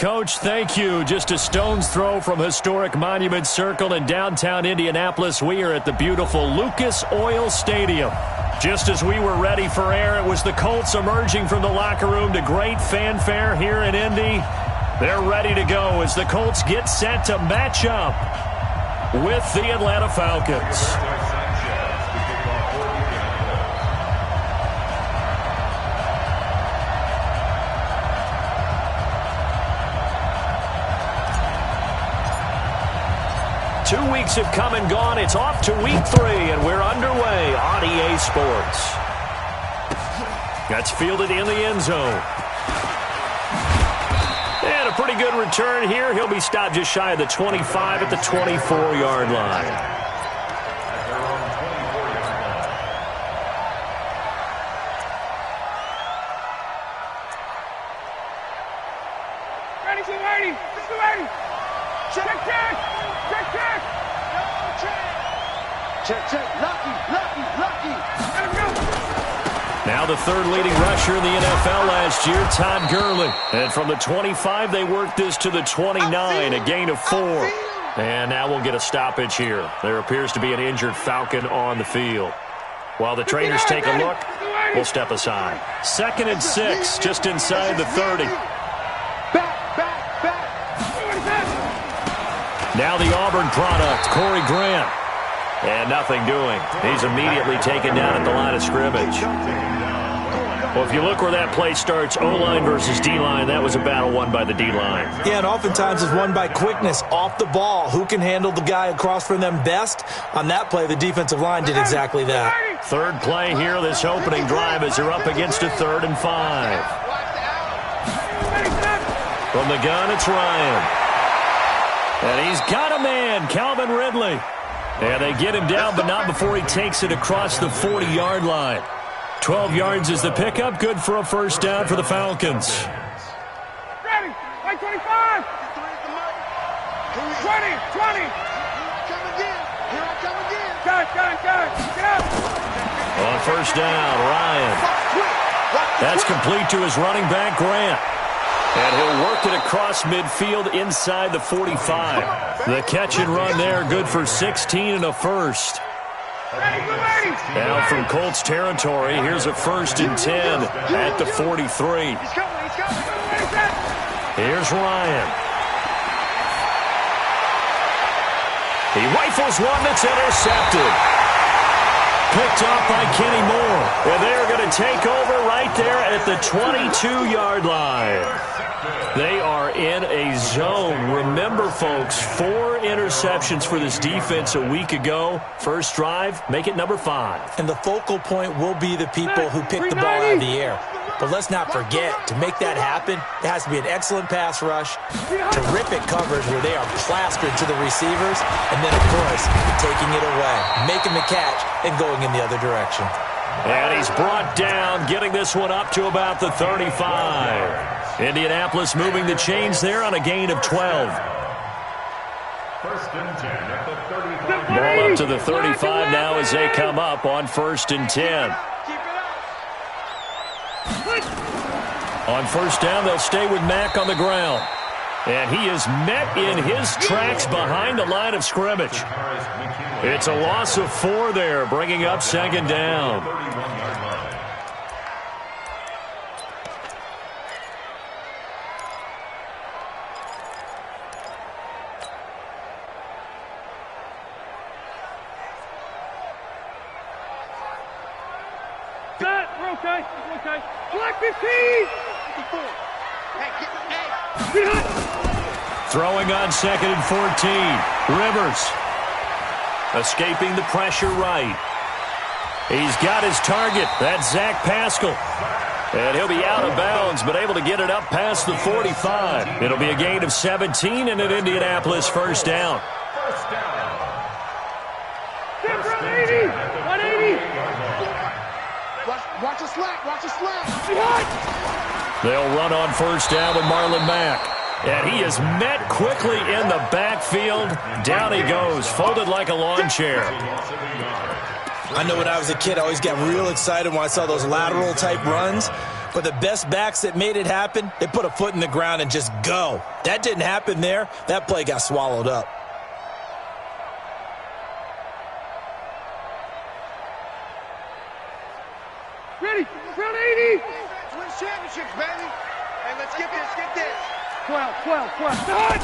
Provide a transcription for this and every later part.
Coach, thank you. Just a stone's throw from historic Monument Circle in downtown Indianapolis. We are at the beautiful Lucas Oil Stadium. Just as we were ready for air, it was the Colts emerging from the locker room to great fanfare here in Indy. They're ready to go as the Colts get set to match up with the Atlanta Falcons. 2 weeks have come and gone. It's off to week 3, and we're underway on EA Sports. That's fielded in the end zone. And a pretty good return here. He'll be stopped just shy of the 25 at the 24-yard line. Now the third leading rusher in the NFL last year, Todd Gurley. And from the 25, they worked this to the 29, a gain of 4. And now we'll get a stoppage here. There appears to be an injured Falcon on the field. While the trainers take a look, we'll step aside. 2nd and 6, just inside the 30. Now the Auburn product, Corey Grant. And nothing doing. He's immediately taken down at the line of scrimmage. Well, if you look where that play starts, O-line versus D-line, that was a battle won by the D-line. Yeah, and oftentimes it's won by quickness off the ball. Who can handle the guy across from them best? On that play, the defensive line did exactly that. Third play here, this opening drive, as they're up against a 3rd and 5. From the gun, it's Ryan. And he's got a man, Calvin Ridley. And they get him down, but not before he takes it across the 40-yard line. 12 yards is the pickup. Good for a first down for the Falcons. Ready. Like 25. 20. 20. Here I come again. Got. Get up. On first down, Ryan. That's complete to his running back, Grant. And he'll work it across midfield inside the 45. The catch and run there, good for 16 and a first. Now from Colts territory, here's a 1st and 10 at the 43. Here's Ryan. He rifles one that's intercepted. Picked off by Kenny Moore. And they're going to take over right there at the 22-yard line. They are in a zone. Remember, folks, 4 interceptions for this defense a week ago. First drive, make it number 5. And the focal point will be the people who pick the ball out of the air. But let's not forget, to make that happen, it has to be an excellent pass rush, terrific coverage where they are plastered to the receivers, and then, of course, taking it away, making the catch, and going in the other direction. And he's brought down, getting this one up to about the 35. Indianapolis moving the chains there on a gain of 12. Ball up to the 35 now as they come up on 1st and 10. On first down, they'll stay with Mack on the ground. And he is met in his tracks behind the line of scrimmage. It's a loss of 4 there, bringing up 2nd down. Okay. Black 15. Throwing on 2nd and 14. Rivers. Escaping the pressure right. He's got his target. That's Zach Pascal. And he'll be out of bounds, but able to get it up past the 45. It'll be a gain of 17 and an Indianapolis first down. 180. 180. Watch the slack. They'll run on first down with Marlon Mack. And he is met quickly in the backfield. Down he goes, folded like a lawn chair. I know when I was a kid, I always got real excited when I saw those lateral-type runs. But the best backs that made it happen, they put a foot in the ground and just go. That didn't happen there. That play got swallowed up. Ready, round 80. Win championships, baby. Hey, let's get this. 12. Done.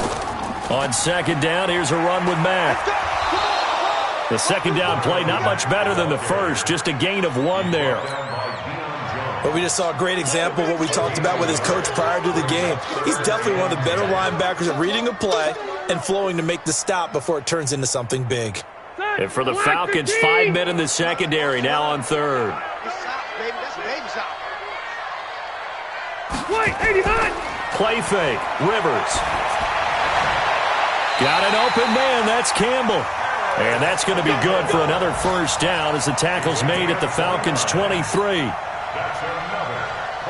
On second down, here's a run with Mack. The second down play, not much better than the first, just a gain of 1 there. But we just saw a great example of what we talked about with his coach prior to the game. He's definitely one of the better linebackers at reading a play and flowing to make the stop before it turns into something big. And for the Falcons, 5 men in the secondary, now on third. Baby, that's a baby shot. Wait, 89. Play fake, Rivers. Got an open man, that's Campbell. And that's going to be good for another first down as the tackle's made at the Falcons' 23.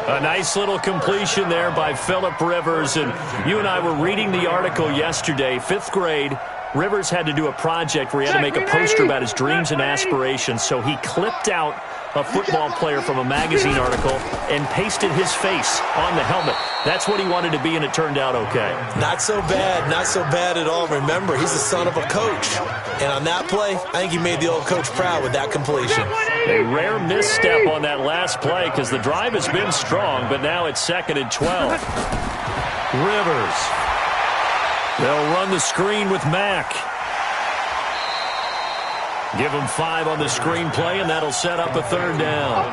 A nice little completion there by Phillip Rivers. And you and I were reading the article yesterday, 5th grade. Rivers had to do a project where he had to make a poster about his dreams and aspirations. So he clipped out a football player from a magazine article and pasted his face on the helmet. That's what he wanted to be, and it turned out okay. Not so bad at all. Remember, he's the son of a coach. And on that play, I think he made the old coach proud with that completion. A rare misstep on that last play because the drive has been strong, but now it's 2nd and 12. Rivers. They'll run the screen with Mack. Give him 5 on the screen play, and that'll set up a 3rd down.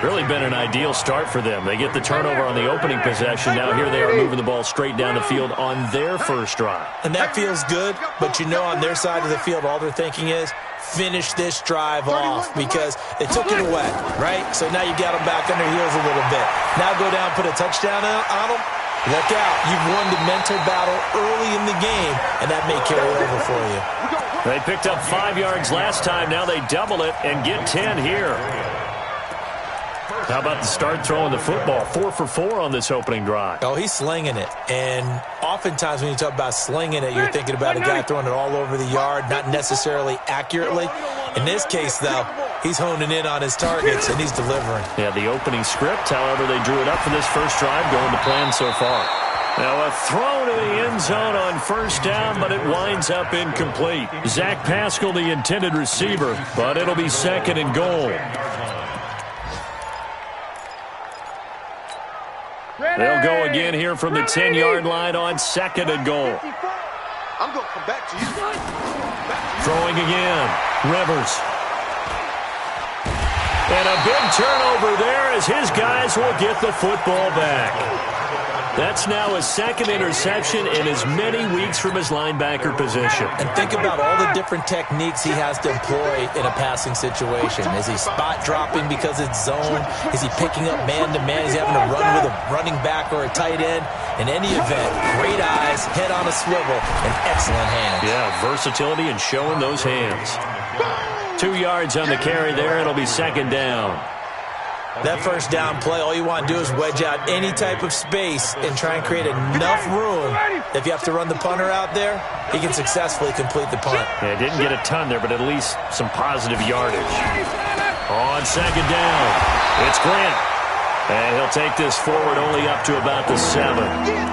Really been an ideal start for them. They get the turnover on the opening possession. Now here they are moving the ball straight down the field on their first drive. And that feels good, but you know on their side of the field, all they're thinking is, finish this drive off because they took it away, right? So now you got them back on their heels a little bit. Now go down, put a touchdown on them. Look out. You've won the mental battle early in the game, and that may carry over for you. They picked up 5 yards last time. Now they double it and get 10 here. How about the start throwing the football? 4 for 4 on this opening drive. Oh, he's slinging it. And oftentimes when you talk about slinging it, you're thinking about a guy throwing it all over the yard, not necessarily accurately. In this case, though, he's honing in on his targets, and he's delivering. Yeah, the opening script, however, they drew it up for this first drive, going to plan so far. Now a throw to the end zone on first down, but it winds up incomplete. Zach Pascal, the intended receiver, but it'll be 2nd and goal. They'll go again here from the 10-yard line on 2nd and goal. I'm going to come back to you. Throwing again. Rivers. And a big turnover there as his guys will get the football back. That's now his 2nd interception in as many weeks from his linebacker position. And think about all the different techniques he has to employ in a passing situation. Is he spot dropping because it's zone? Is he picking up man-to-man? Is he having to run with a running back or a tight end? In any event, great eyes, head on a swivel, and excellent hands. Yeah, versatility and showing those hands. 2 yards on the carry there. It'll be 2nd down. That first down play, all you want to do is wedge out any type of space and try and create enough room. If you have to run the punter out there, he can successfully complete the punt. Yeah, didn't get a ton there, but at least some positive yardage. On 2nd down, it's Grant. And he'll take this forward only up to about the 7.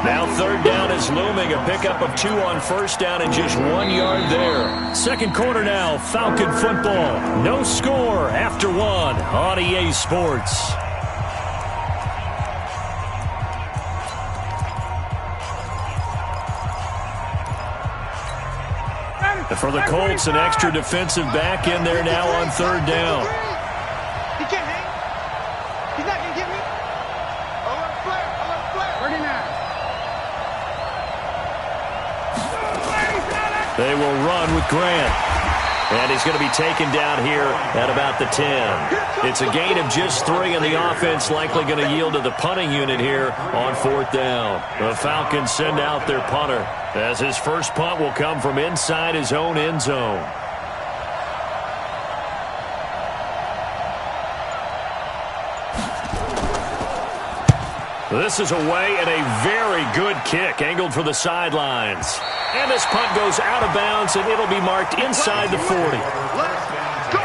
Now 3rd down is looming. A pickup of 2 on first down and just 1 yard there. Second quarter now, Falcon football. No score after 1 on EA Sports. And for the Colts, an extra defensive back in there now on 3rd down. He can't hang. He's not going to get me. I'll let him flare. 39. They will run with Grant. And he's going to be taken down here at about the 10. It's a gain of just 3, and the offense likely going to yield to the punting unit here on 4th down. The Falcons send out their punter as his first punt will come from inside his own end zone. This is away and a very good kick angled for the sidelines. And this punt goes out of bounds, and it'll be marked inside the 40. Let's go.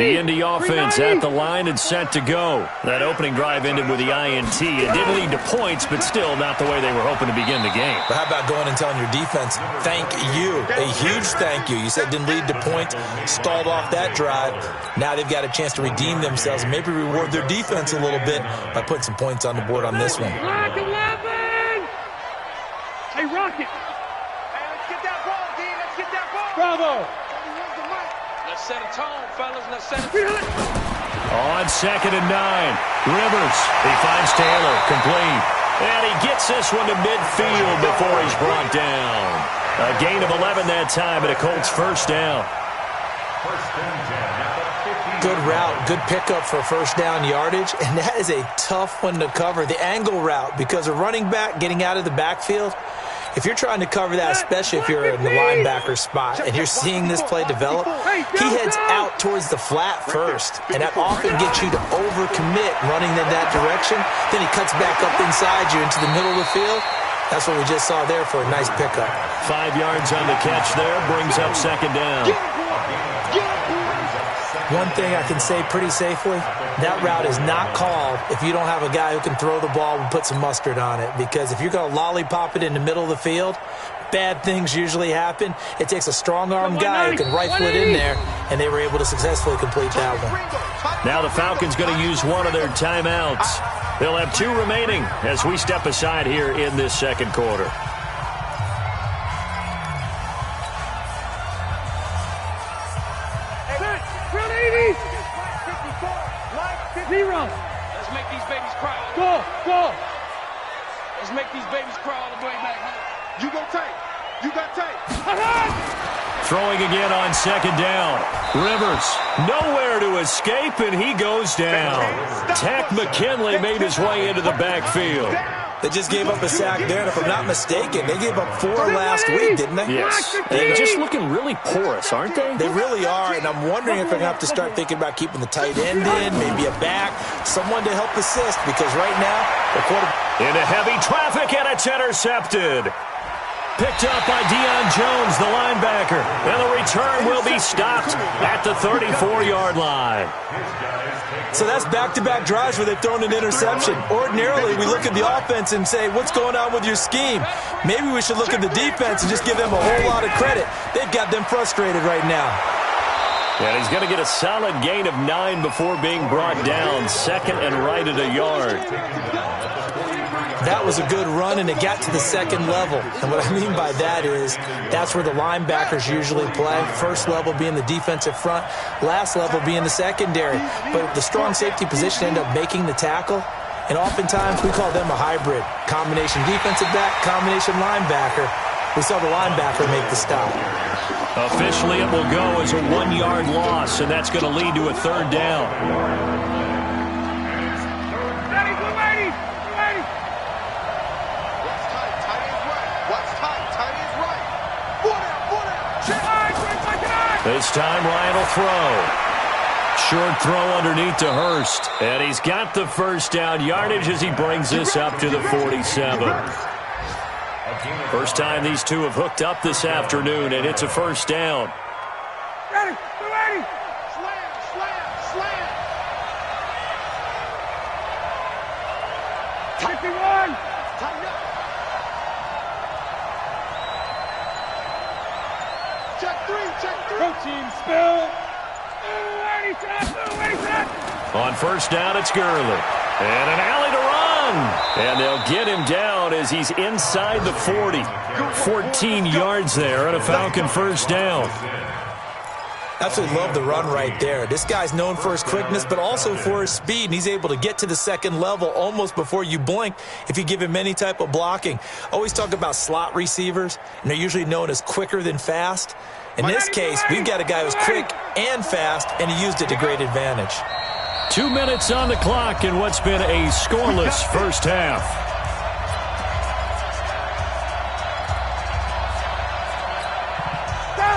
The Indy offense at the line and set to go. That opening drive ended with the INT. It didn't lead to points, but still not the way they were hoping to begin the game. But how about going and telling your defense, thank you, a huge thank you. You said it didn't lead to points, stalled off that drive. Now they've got a chance to redeem themselves and maybe reward their defense a little bit by putting some points on the board on this one. Rock 11! Hey, Rocket! Hey, let's get that ball, D. Let's get that ball. Bravo! Let's set a tone, fellas. Let's set a tone. On 2nd and 9, Rivers. He finds Taylor, complete. And he gets this one to midfield before he's brought down. A gain of 11 that time and a Colts first down. Good route, good pickup for first down yardage, and that is a tough one to cover, the angle route, because a running back getting out of the backfield, if you're trying to cover that, especially if you're in the linebacker spot and you're seeing this play develop, he heads out towards the flat first, and that often gets you to overcommit running in that direction. Then he cuts back up inside you into the middle of the field. That's what we just saw there for a nice pickup. 5 yards on the catch there, brings up second down. One thing I can say pretty safely, that route is not called if you don't have a guy who can throw the ball and put some mustard on it. Because if you're going to lollipop it in the middle of the field, bad things usually happen. It takes a strong-arm guy who can rifle it in there, and they were able to successfully complete that one. Now the Falcons going to use one of their timeouts. They'll have 2 remaining as we step aside here in this second quarter. Zero. Let's make these babies cry. Go. Let's make these babies cry all the way back home. You go tight. You got tight. Throwing again on second down. Rivers, nowhere to escape, and he goes down. Tech McKinley made his way into the backfield. They just gave up a sack there, and if I'm not mistaken, they gave up 4 last week, didn't they? Yes. They're just looking really porous, aren't they? They really are, and I'm wondering if they're going to have to start thinking about keeping the tight end in, maybe a back, someone to help assist, because right now, the quarterback... Into heavy traffic, and it's intercepted. Picked up by Deion Jones, the linebacker. And the return will be stopped at the 34-yard line. So that's back-to-back drives where they've thrown an interception. Ordinarily, we look at the offense and say, what's going on with your scheme? Maybe we should look at the defense and just give them a whole lot of credit. They've got them frustrated right now. And he's going to get a solid gain of 9 before being brought down. 2nd and right at a yard. That was a good run, and it got to the second level. And what I mean by that is that's where the linebackers usually play. First level being the defensive front, last level being the secondary. But the strong safety position ended up making the tackle, and oftentimes we call them a hybrid. Combination defensive back, combination linebacker. We saw the linebacker make the stop. Officially, it will go as a 1-yard loss, and that's going to lead to a 3rd down. This time, Ryan will throw. Short throw underneath to Hurst. And he's got the first down yardage as he brings this up to the 47. First time these two have hooked up this afternoon, and it's a first down. Ready. Slam. Tighten up. Check three. Protein spill. On first down, it's Gurley. And an alley to run. And they'll get him down as he's inside the 40. 14 yards there and a Falcon first down. Absolutely love the run right there. This guy's known for his quickness, but also for his speed, and he's able to get to the second level almost before you blink if you give him any type of blocking. Always talk about slot receivers, and they're usually known as quicker than fast. In this case, we've got a guy who's quick and fast, and he used it to great advantage. 2 minutes on the clock in what's been a scoreless first half.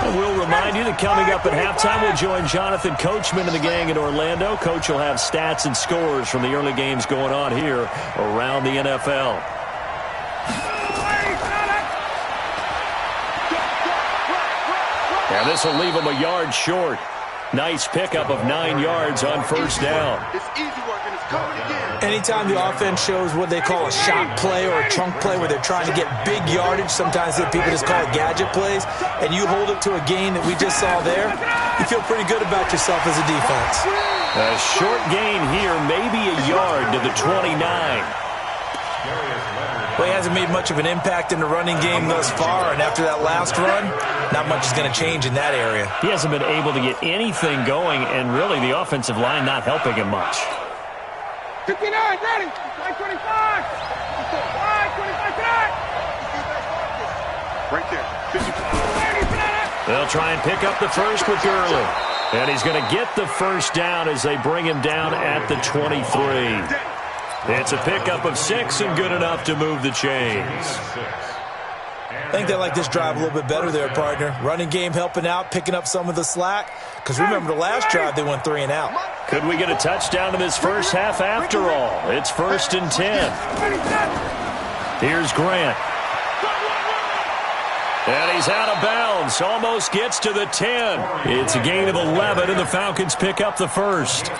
And we'll remind you that coming up at halftime, we'll join Jonathan Coachman and the gang in Orlando. Coach will have stats and scores from the early games going on here around the NFL. And this will leave him a yard short. Nice pickup of 9 yards on first down. It's easy work, and it's coming again. Anytime the offense shows what they call a shot play or a chunk play where they're trying to get big yardage, sometimes people just call it gadget plays, and you hold it to a gain that we just saw there, you feel pretty good about yourself as a defense. A short gain here, maybe a yard to the 29. Well, he hasn't made much of an impact in the running game thus far, and after that last run, not much is going to change in that area. He hasn't been able to get anything going, and really the offensive line not helping him much. 59, ready. Line 25. Line 25 tonight. Right there. 55. They'll try and pick up the first with Gurley. And he's going to get the first down as they bring him down at the 23. It's a pickup of 6 and good enough to move the chains. I think they like this drive a little bit better there, partner. Running game helping out, picking up some of the slack. Because remember the last drive, they went 3 and out. Could we get a touchdown in this first half after all? It's 1st and 10. Here's Grant. And he's out of bounds. Almost gets to the 10. It's a gain of 11, and the Falcons pick up the first.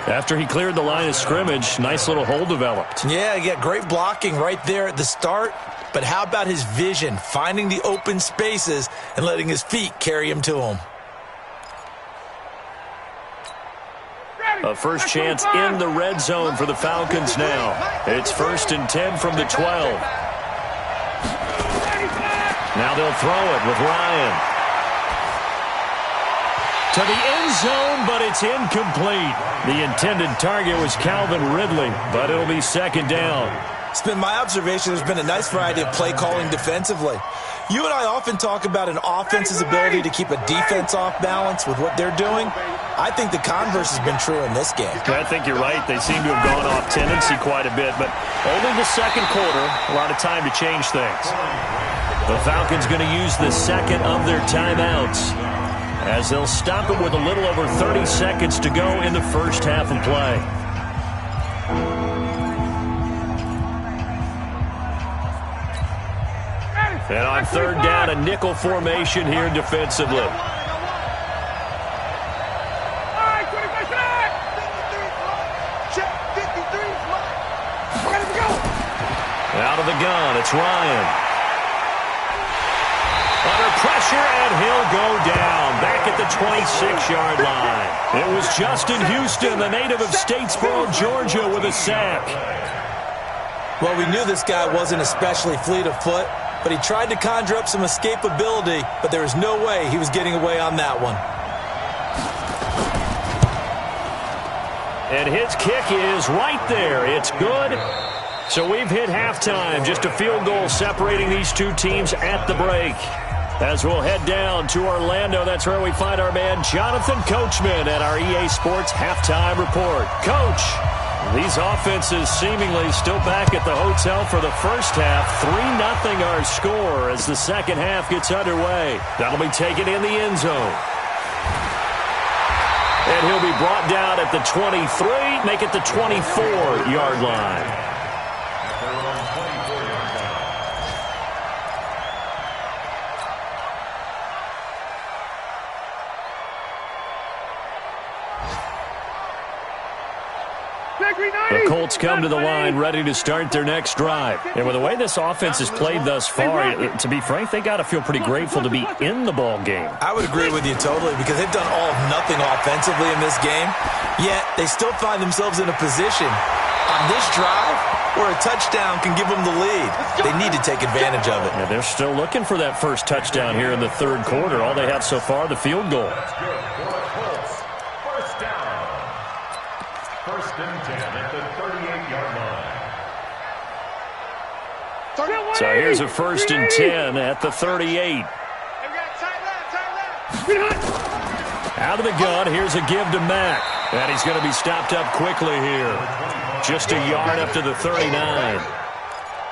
After he cleared the line of scrimmage, nice little hole developed. Yeah, he got great blocking right there at the start. But how about his vision, finding the open spaces and letting his feet carry him to him? A first chance in the red zone for the Falcons now. It's 1st and 10 from the 12. Now they'll throw it with Ryan. To the end zone, but it's incomplete. The intended target was Calvin Ridley, but it'll be 2nd down. It's been my observation there's been a nice variety of play calling defensively. You and I often talk about an offense's ability to keep a defense off balance with what they're doing. I think the converse has been true in this game. I think you're right. They seem to have gone off tendency quite a bit, but only the second quarter, a lot of time to change things. The Falcons going to use the second of their timeouts, as they'll stop it with a little over 30 seconds to go in the first half of play. And on 3rd down, a nickel formation here defensively. Out of the gun, it's Ryan. Under pressure, and he'll go down. Back at the 26-yard line. It was Justin Houston, the native of Statesboro, Georgia, with a sack. Well, we knew this guy wasn't especially fleet of foot, but he tried to conjure up some escapability, but there was no way he was getting away on that one. And his kick is right there. It's good. So we've hit halftime. Just a field goal separating these two teams at the break. As we'll head down to Orlando, that's where we find our man Jonathan Coachman at our EA Sports Halftime Report. Coach, these offenses seemingly still back at the hotel for the first half. 3-0 our score as the second half gets underway. That'll be taken in the end zone. And he'll be brought down at the 23, make it the 24-yard line. The Colts come to the line ready to start their next drive. And with the way this offense has played thus far, to be frank, they got to feel pretty grateful to be in the ball game. I would agree with you totally because they've done all of nothing offensively in this game, yet they still find themselves in a position on this drive where a touchdown can give them the lead. They need to take advantage of it. Yeah, they're still looking for that first touchdown here in the third quarter. All they have so far, the field goal. So here's a 1st and 10 at the 38. Out of the gun, here's a give to Mack. And he's going to be stopped up quickly here. Just a yard up to the 39.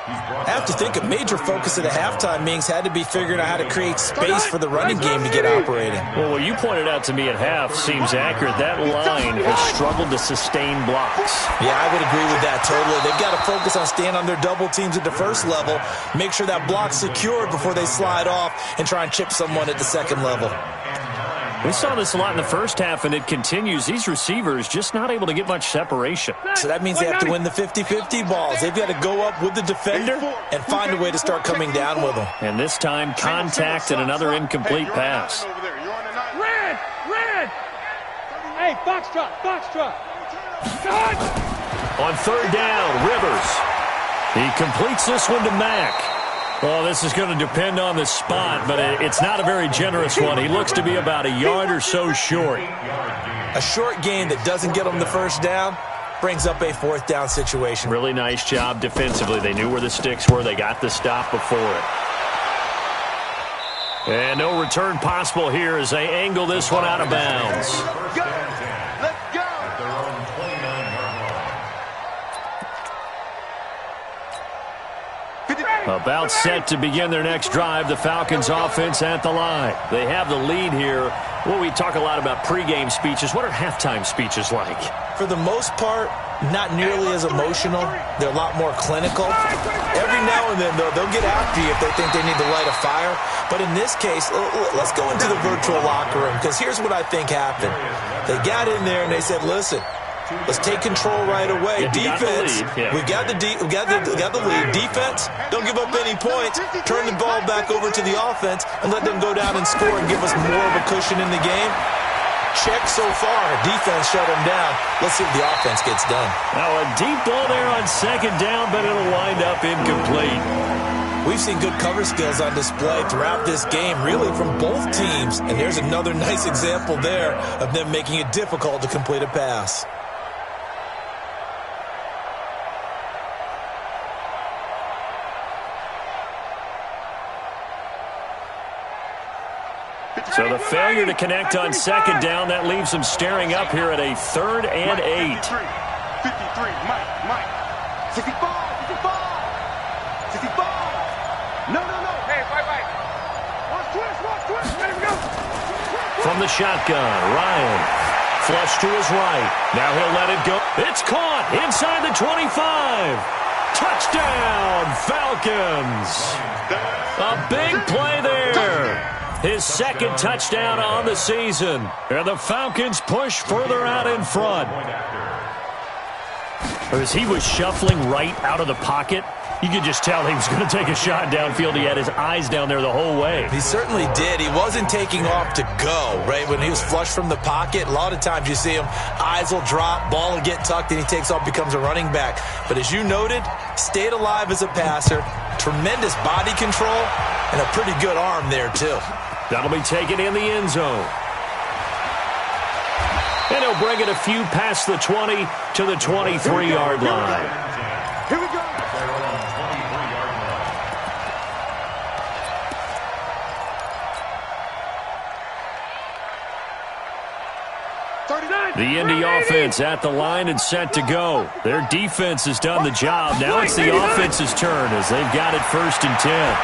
I have to think a major focus of the halftime meetings had to be figuring out how to create space for the running game to get operating. Well, what you pointed out to me at half seems accurate. That line has struggled to sustain blocks. Yeah, I would agree with that totally. They've got to focus on staying on their double teams at the first level, make sure that block's secured before they slide off and try and chip someone at the second level. We saw this a lot in the first half, and it continues. These receivers just not able to get much separation. So that means they have to win the 50-50 balls. They've got to go up with the defender and find a way to start coming down with them. And this time, contact and another incomplete pass. Red! Red! Hey, box truck! On third down, Rivers. He completes this one to Mack. Well, this is going to depend on the spot, but it's not a very generous one. He looks to be about a yard or so short. A short gain that doesn't get him the first down brings up a fourth down situation. Really nice job defensively. They knew where the sticks were. They got the stop before it. And no return possible here as they angle this one out of bounds. About set to begin their next drive, the Falcons offense at the line. They have the lead here. Well, we talk a lot about pregame speeches. What are halftime speeches like? For the most part, not nearly as emotional. They're a lot more clinical. Every now and then, though, they'll get after you if they think they need to light a fire. But in this case, let's go into the virtual locker room, because here's what I think happened. They got in there and they said, listen, let's take control right away. Defense, we got the lead. Defense, don't give up any points. Turn the ball back over to the offense and let them go down and score and give us more of a cushion in the game. Check so far. Defense shut them down. Let's see if the offense gets done. Now a deep ball there on second down, but it'll wind up incomplete. We've seen good cover skills on display throughout this game, really from both teams. And there's another nice example there of them making it difficult to complete a pass. So the failure to connect on second down, that leaves them staring up here at a 3rd and 8. 53, Mike. 65. No. Hey, right. Watch twist. Ready to go. From the shotgun, Ryan. Flush to his right. Now he'll let it go. It's caught inside the 25. Touchdown, Falcons. A big play there. His second touchdown on the season. And the Falcons push further out in front. As he was shuffling right out of the pocket, you could just tell he was going to take a shot downfield. He had his eyes down there the whole way. He certainly did. He wasn't taking off to go, right? When he was flushed from the pocket, a lot of times you see him, eyes will drop, ball will get tucked, and he takes off, becomes a running back. But as you noted, stayed alive as a passer, tremendous body control, and a pretty good arm there, too. That'll be taken in the end zone. And he'll bring it a few past the 20 to the 23-yard line. Here we go. The Indy offense at the line and set to go. Their defense has done the job. Now it's the offense's turn as they've got it 1st and 10.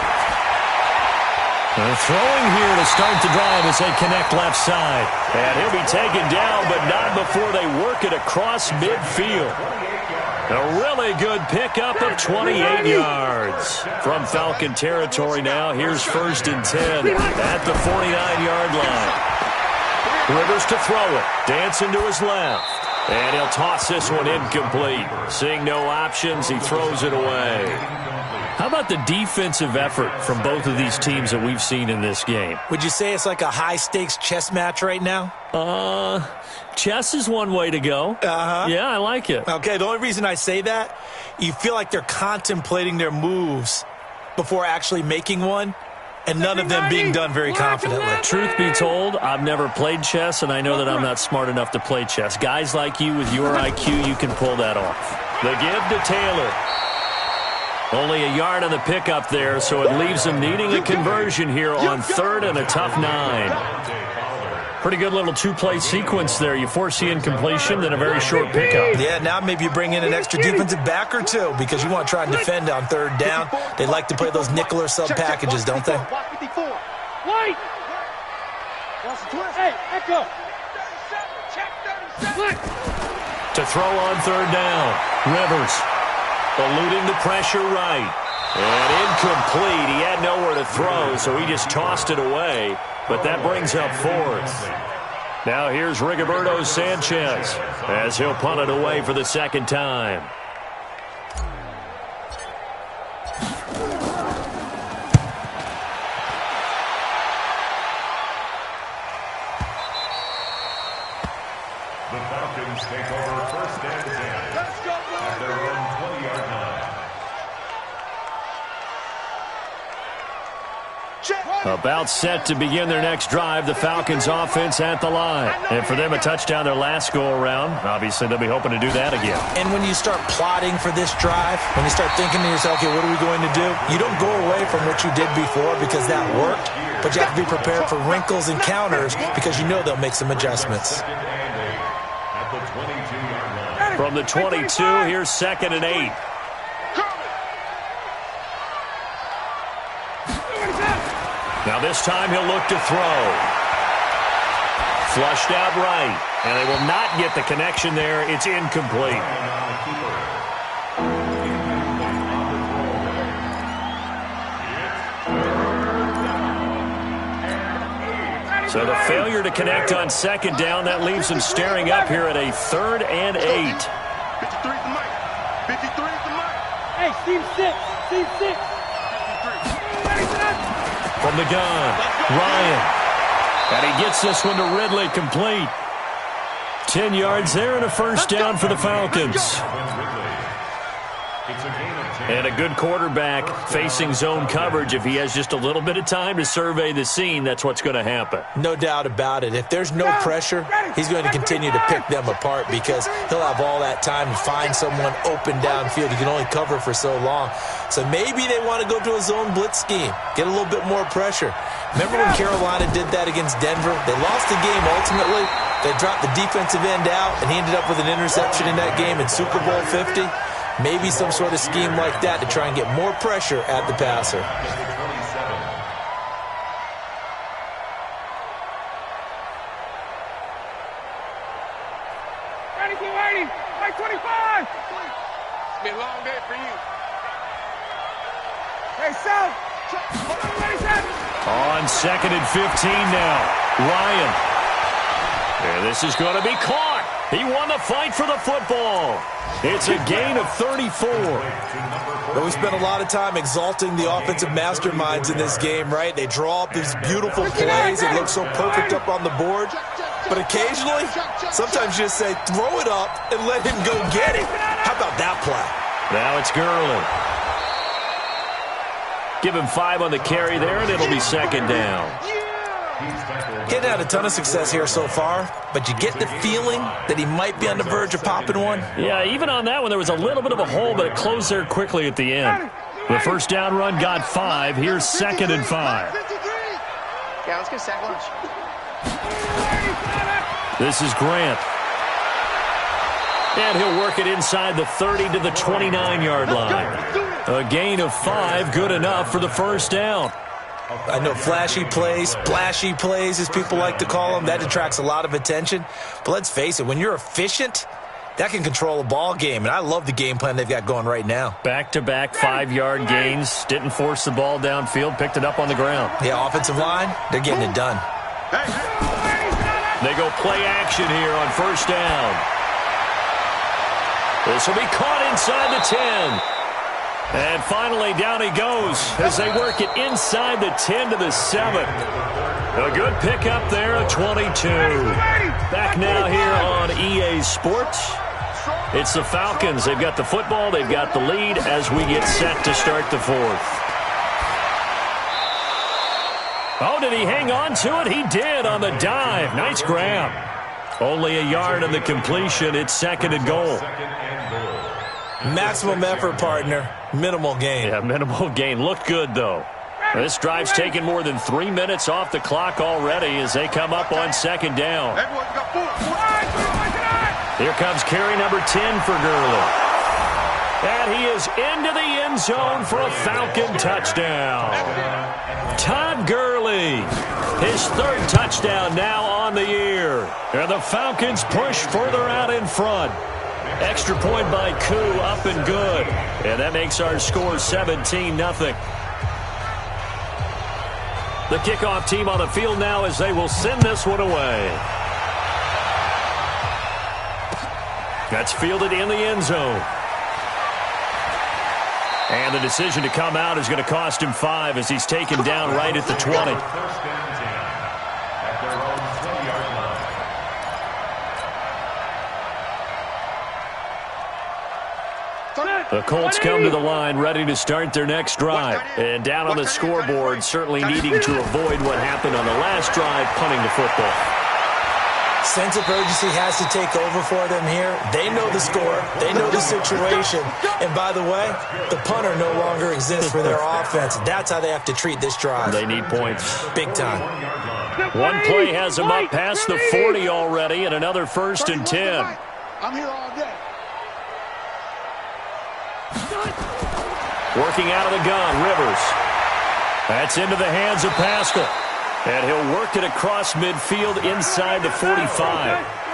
They're throwing here to start the drive as they connect left side. And he'll be taken down, but not before they work it across midfield. A really good pickup of 28 yards. From Falcon territory now, here's 1st and 10 at the 49-yard line. Rivers to throw it. Dancing to his left. And he'll toss this one incomplete. Seeing no options, he throws it away. How about the defensive effort from both of these teams that we've seen in this game? Would you say it's like a high-stakes chess match right now? Chess is one way to go. Yeah, I like it. Okay, the only reason I say that, you feel like they're contemplating their moves before actually making one, and none of them being done very confidently. Truth be told, I've never played chess, and I know that I'm not smart enough to play chess. Guys like you with your IQ, you can pull that off. The give to Taylor. Only a yard on the pickup there, so it leaves them needing a conversion here on 3rd and a tough 9. Pretty good little two-play sequence there. You force the incompletion, then a very short pickup. Yeah, now maybe you bring in an extra defensive back or two because you want to try and defend on 3rd down. They like to play those nickel or sub packages, don't they? White! Hey, echo! To throw on 3rd down. Rivers eluding the pressure right. And incomplete. He had nowhere to throw, so he just tossed it away. But that brings up fourth. Now here's Rigoberto Sanchez as he'll punt it away for the second time. The Falcons take over first and 10 at their own 20-yard line. About set to begin their next drive, the Falcons offense at the line. And for them, a touchdown their last go-around. Obviously, they'll be hoping to do that again. And when you start plotting for this drive, when you start thinking to yourself, okay, what are we going to do? You don't go away from what you did before because that worked, but you have to be prepared for wrinkles and counters because you know they'll make some adjustments. From the 22, here's 2nd and 8. Now this time he'll look to throw. Flushed out right. And they will not get the connection there. It's incomplete. So the failure to connect on 2nd down, that leaves him staring up here at a 3rd and 8. 53's the mic. 53's the mic. Hey, Steve 6. Steve 6. From the gun, Ryan. And he gets this one to Ridley, complete. 10 yards there and a first down for the Falcons. And a good quarterback facing zone coverage. If he has just a little bit of time to survey the scene, that's what's going to happen. No doubt about it. If there's no pressure, he's going to continue to pick them apart because he'll have all that time to find someone open downfield. He can only cover for so long. So maybe they want to go to a zone blitz scheme, get a little bit more pressure. Remember when Carolina did that against Denver? They lost the game ultimately. They dropped the defensive end out, and he ended up with an interception in that game in Super Bowl 50. Maybe some sort of scheme like that to try and get more pressure at the passer. Ready, get ready. Like 25. It's been a long day for you. Hey, South. Ready, set. On 2nd and 15 now, Ryan. And this is going to be caught. He won the fight for the football. It's a gain of 34. But we spent a lot of time exalting the offensive masterminds in this game, right? They draw up these beautiful plays. It looks so perfect up on the board. But occasionally, sometimes you just say, throw it up and let him go get it. How about that play? Now it's Gurley. Give him 5 on the carry there, and it'll be 2nd down. Getting had a ton of success here so far, but you get the feeling that he might be on the verge of popping one. Yeah, even on that one, there was a little bit of a hole, but it closed there quickly at the end. The first down run got 5. Here's 2nd and 5. Yeah, let's get sack lunch. This is Grant. And he'll work it inside the 30 to the 29-yard line. A gain of 5, good enough for the first down. I know flashy plays, splashy plays, as people like to call them, that attracts a lot of attention. But let's face it, when you're efficient, that can control a ball game. And I love the game plan they've got going right now. Back-to-back 5-yard gains. Didn't force the ball downfield, picked it up on the ground. Yeah, offensive line, they're getting it done. They go play action here on first down. This will be caught inside the 10. And finally, down he goes as they work it inside the 10 to the 7. A good pickup there, a 22. Back now here on EA Sports. It's the Falcons. They've got the football. They've got the lead as we get set to start the 4th. Oh, did he hang on to it? He did on the dive. Nice grab. Only a yard on the completion. It's 2nd and goal. Maximum effort, partner. Minimal gain. Yeah, minimal gain. Looked good, though. This drive's taken more than 3 minutes off the clock already as they come up on 2nd down. Here comes carry number 10 for Gurley. And he is into the end zone for a Falcon touchdown. Todd Gurley, his 3rd touchdown now on the year. And the Falcons push further out in front. Extra point by Koo, up and good. And that makes our score 17-0. The kickoff team on the field now as they will send this one away. That's fielded in the end zone. And the decision to come out is going to cost him 5 as he's taken down right at the 20. First and 10 at their own 20-yard line. The Colts come to the line ready to start their next drive. And down on the scoreboard, certainly needing to avoid what happened on the last drive, punting the football. Sense of urgency has to take over for them here. They know the score. They know the situation. And by the way, the punter no longer exists for their offense. That's how they have to treat this drive. They need points. Big time. One play has them up past the 40 already, and another 1st and 10. I'm here all day. Working out of the gun, Rivers. That's into the hands of Pascal. And he'll work it across midfield inside the 45.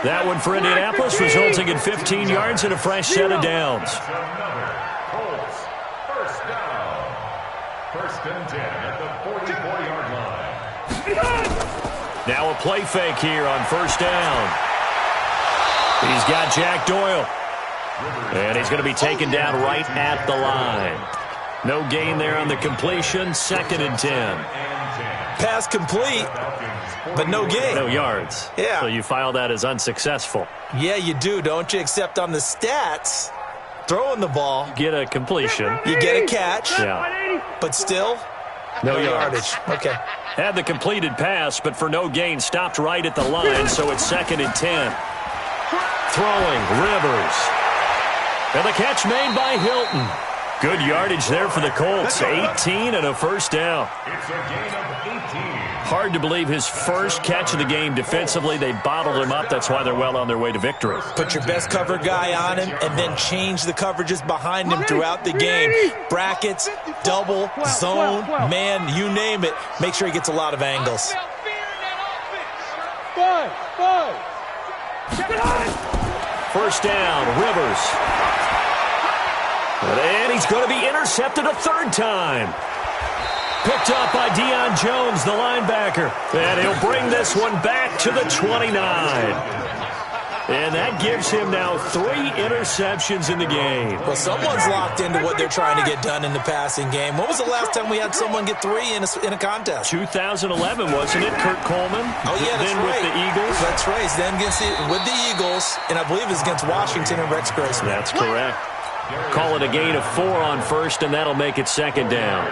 That one for Indianapolis, resulting in 15 yards and a fresh set of downs. Colts, first down. 1st and 10 at the 44-yard line. Now a play fake here on 1st down. He's got Jack Doyle. And he's going to be taken down right at the line. No gain there on the completion. 2nd and 10. Pass complete, but no gain. No yards. Yeah. So you file that as unsuccessful. Yeah, you do, don't you? Except on the stats, throwing the ball, Get a completion. you get a catch, Yeah. but still, No yardage. Okay. Had the completed pass, but for no gain, stopped right at the line, so it's 2nd and 10. Throwing, Rivers. And the catch made by Hilton. Good yardage there for the Colts. 18 and a 1st down. It's a gain of 18. Hard to believe his first catch of the game defensively. They bottled him up. That's why they're well on their way to victory. Put your best cover guy on him and then change the coverages behind him throughout the game. Brackets, double, zone, man, you name it. Make sure he gets a lot of angles. First down, Rivers. And he's going to be intercepted a 3rd time. Picked up by Deion Jones, the linebacker. And he'll bring this one back to the 29. And that gives him now 3 interceptions in the game. Well, someone's locked into what they're trying to get done in the passing game. When was the last time we had someone get 3 in a contest? 2011, wasn't it, Kurt Coleman? Oh, yeah, that's then right. with the Eagles. That's right. Then with the Eagles, and I believe it's against Washington and Rex Grossman. That's correct. Call it a gain of 4 on 1st, and that'll make it 2nd down.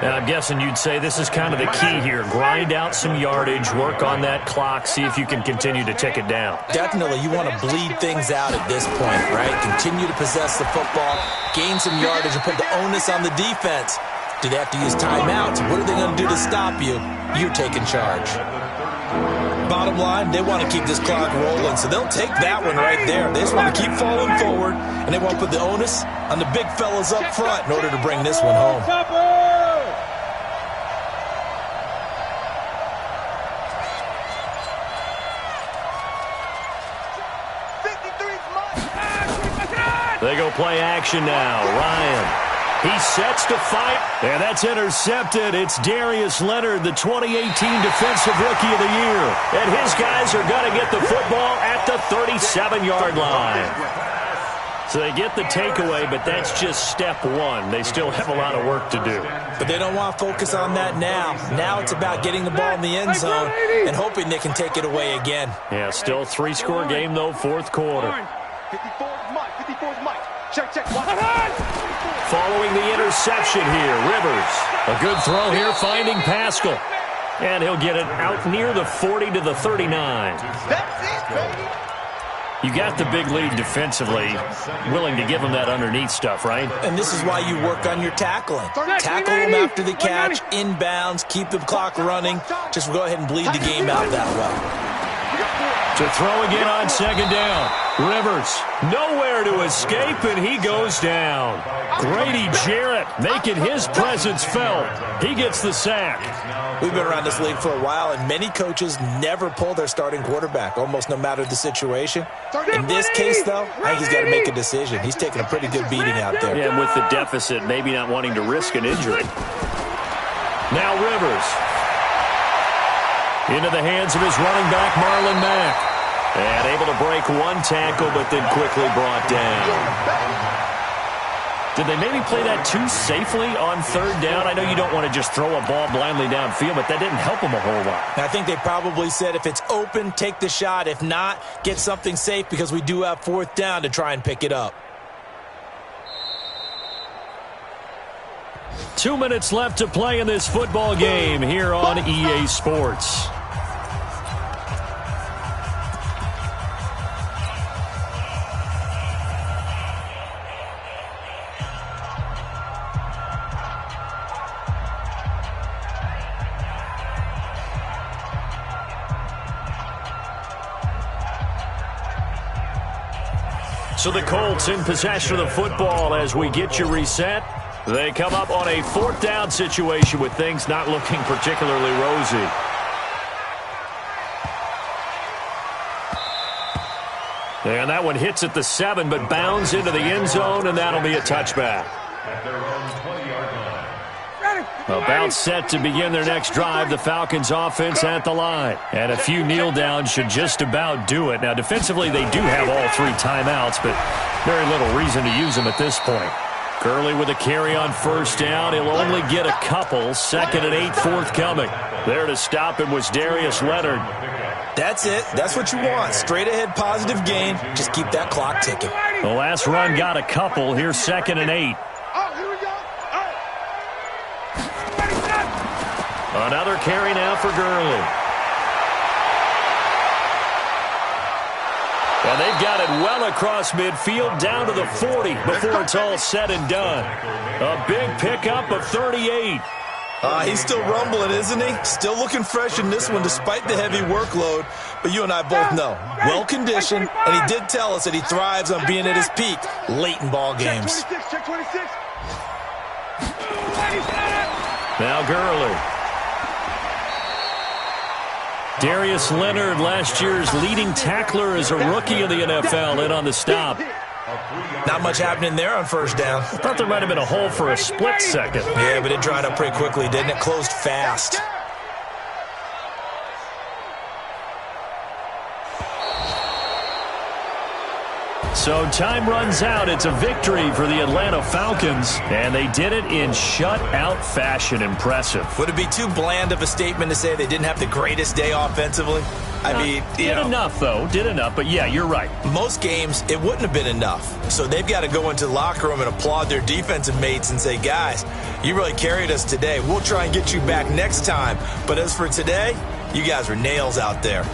And I'm guessing you'd say this is kind of the key here. Grind out some yardage, work on that clock, see if you can continue to tick it down. Definitely, you want to bleed things out at this point, right? Continue to possess the football, gain some yardage, and put the onus on the defense. Do they have to use timeouts? What are they going to do to stop you? You're taking charge. Bottom line, they want to keep this clock rolling, so they'll take that one right there. They just want to keep falling forward, and they want to put the onus on the big fellas up front in order to bring this one home. They go play action now. Ryan. He sets to fight, and that's intercepted. It's Darius Leonard, the 2018 Defensive Rookie of the Year. And his guys are going to get the football at the 37-yard line. So they get the takeaway, but that's just step 1. They still have a lot of work to do. But they don't want to focus on that now. Now it's about getting the ball in the end zone and hoping they can take it away again. Yeah, still 3-score game, though, 4th quarter. 54's Mike. 54's Mike. Check. Following the interception here, Rivers. A good throw here, finding Pascal. And he'll get it out near the 40 to the 39. That's it, baby. You got the big lead defensively, willing to give him that underneath stuff, right? And this is why you work on your tackling. Tackle them after the catch, inbounds, keep the clock running. Just go ahead and bleed the game out that way. To throw again on second down. Rivers, nowhere to escape, and he goes down. Grady Jarrett making his presence felt. He gets the sack. We've been around this league for a while, and many coaches never pull their starting quarterback, almost no matter the situation. In this case, though, I think he's got to make a decision. He's taking a pretty good beating out there. Yeah, and with the deficit, maybe not wanting to risk an injury. Now Rivers. Into the hands of his running back, Marlon Mack. And able to break one tackle, but then quickly brought down. Did they maybe play that too safely on third down? I know you don't want to just throw a ball blindly downfield, but that didn't help them a whole lot. I think they probably said if it's open, take the shot. If not, get something safe because we do have fourth down to try and pick it up. 2 minutes left to play in this football game here on EA Sports. So the Colts in possession of the football as we get you reset. They come up on a fourth down situation with things not looking particularly rosy. And that one hits at the 7, but bounds into the end zone, and that'll be a touchback. At their own 20-yard line. About set to begin their next drive, the Falcons offense at the line. And a few kneel downs should just about do it. Now, defensively, they do have all 3 timeouts, but very little reason to use them at this point. Gurley with a carry on first down. He'll only get a couple. 2nd and 8 forthcoming. There to stop him was Darius Leonard. That's it. That's what you want. Straight ahead positive gain. Just keep that clock ticking. The last run got a couple. Here's 2nd and 8. Another carry now for Gurley. And they've got it well across midfield, down to the 40 before it's all said and done. A big pickup of 38. He's still rumbling, isn't he? Still looking fresh in this one despite the heavy workload. But you and I both know, well-conditioned, and he did tell us that he thrives on being at his peak late in ball games. Check 26. Now Gurley. Darius Leonard, last year's leading tackler as a rookie in the NFL, in on the stop. Not much happening there on first down. I thought there might have been a hole for a split second. Yeah, but it dried up pretty quickly, didn't it? Closed fast. So time runs out. It's a victory for the Atlanta Falcons, and they did it in shutout fashion. Impressive. Would it be too bland of a statement to say they didn't have the greatest day offensively? I mean, did enough, though. Did enough, but yeah, you're right. Most games, it wouldn't have been enough. So they've got to go into the locker room and applaud their defensive mates and say, guys, you really carried us today. We'll try and get you back next time. But as for today, you guys were nails out there.